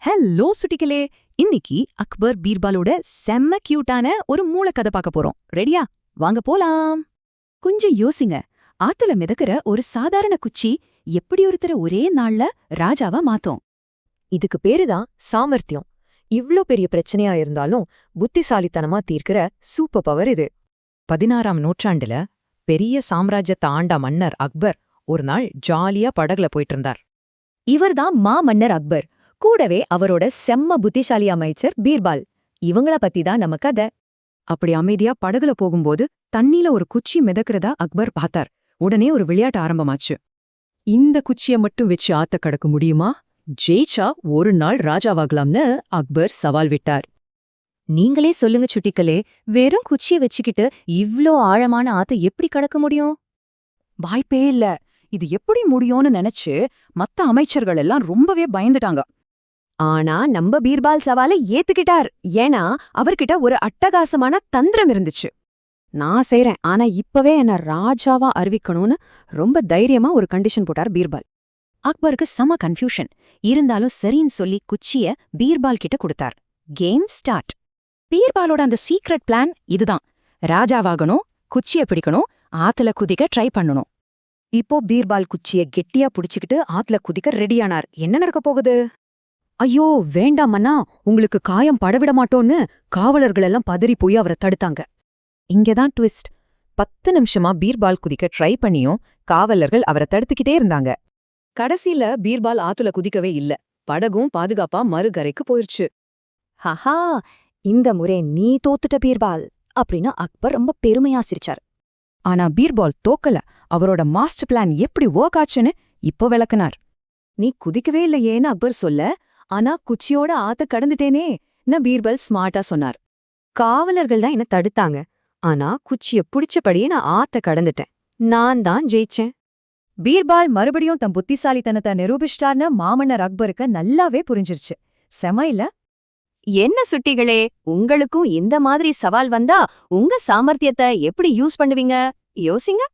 Hello சுட்டிகளே, இன்னைக்கு அக்பர் பீர்பாலோட செம்ம கியூட்டான ஒரு மூளைக்கதை பார்க்க போறோம். ரெடியா? வாங்க போலாம். கொஞ்சம் யோசிங்க. ஆத்துல மிதக்கிற ஒரு சாதாரண குச்சி எப்படி ஒருத்தர ஒரே நாள்ல ராஜாவா மாத்தோம்? இதுக்கு பேருதான் சாமர்த்தியம். இவ்ளோ பெரிய பிரச்சனையா இருந்தாலும் புத்திசாலித்தனமா தீர்க்கிற சூப்பர் பவர் இது. 16ஆம் நூற்றாண்டுல பெரிய சாம்ராஜ்யத்தை ஆண்ட மன்னர் அக்பர் ஒரு நாள் ஜாலியா படகுல போயிட்டு இருந்தார். இவர்தான் மன்னர் அக்பர். கூடவே அவரோட செம்ம புத்திசாலி அமைச்சர் பீர்பால். இவங்கள பத்தி தான் நம்ம கதை. அப்படி அமைதியா படகுல போகும்போது தண்ணில ஒரு குச்சி மிதக்கிறதா அக்பர் பார்த்தார். உடனே ஒரு விளையாட்டு ஆரம்பமாச்சு. இந்த குச்சிய மட்டும் வச்சு ஆத்த கடக்க முடியுமா? ஜெயிச்சா ஒரு நாள் ராஜாவாகலாம்னு அக்பர் சவால் விட்டார். நீங்களே சொல்லுங்க சுட்டிகளே, வெறும் குச்சிய வச்சுக்கிட்டு இவ்ளோ ஆழமான ஆத்த எப்படி கடக்க முடியும்? வாய்ப்பே இல்ல. இது எப்படி முடியும்னு நினைச்சு மத்த அமைச்சர்கள் எல்லாம் ரொம்பவே பயந்துட்டாங்க. ஆனா நம்ம பீர்பால் சவாலை ஏத்துக்கிட்டார். ஏன்னா அவர்கிட்ட ஒரு அட்டகாசமான தந்திரம் இருந்துச்சு. நான் செய்றேன், ஆனா இப்பவே என்ன ராஜாவா அறிவிக்கணும்னு ரொம்ப தைரியமா ஒரு கண்டிஷன் போட்டார் பீர்பால். அக்பருக்கு செம கன்ஃபியூஷன். இருந்தாலும் சரின்னு சொல்லி குச்சிய பீர்பால் கிட்ட கொடுத்தார். Game start. பீர்பாலோட அந்த சீக்ரெட் பிளான் இதுதான். ராஜாவாகணும், குச்சிய பிடிக்கணும், ஆத்துல குதிக்க ட்ரை பண்ணணும். இப்போ பீர்பால் குச்சிய கெட்டியா புடிச்சுக்கிட்டு ஆத்துல குதிக்க ரெடியானார். என்ன நடக்க போகுது? ஐயோ வேண்டாமண்ணா, உங்களுக்கு காயம் படவிட மாட்டோன்னு காவலர்கள் எல்லாம் பதறி போய் அவரை தடுத்தாங்க. இங்கதான் ட்விஸ்ட். 10 நிமிஷமா பீர்பால் குதிக்க ட்ரை பண்ணியும் காவலர்கள் அவரை தடுத்துக்கிட்டே இருந்தாங்க. கடைசியில பீர்பால் ஆத்துல குதிக்கவே இல்ல. படகும் பாதுகாப்பா மறுகரைக்கு போயிருச்சு. ஹஹா, இந்த முறை நீ தோத்துட்ட பீர்பால் அப்படின்னு அக்பர் ரொம்ப பெருமையா சிரிச்சார். ஆனா பீர்பால் தோக்கல. அவரோட மாஸ்டர் பிளான் எப்படி ஒர்க் ஆச்சுன்னு இப்போ விளக்குனார். நீ குதிக்கவே இல்லையேன்னு அக்பர் சொல்ல, ஆனா குச்சியோட ஆத்த கடந்துட்டேனே பீர்பால் ஸ்மார்ட்டா சொன்னார். காவலர்கள் தான் என்ன தடுத்தாங்க, ஆனா குச்சிய புடிச்சபடியே நான் ஆத்த கடந்துட்டேன். நான் தான் ஜெயிச்சேன். பீர்பால் மறுபடியும் தன் புத்திசாலித்தனத்தை நிரூபிச்சிட்டார்னு மாமன்னர் அக்பருக்கு நல்லாவே புரிஞ்சிருச்சு. செம இல்ல? என்ன சுட்டிகளே, உங்களுக்கும் இந்த மாதிரி சவால் வந்தா உங்க சாமர்த்தியத்தை எப்படி யூஸ் பண்ணுவீங்க? யோசிங்க.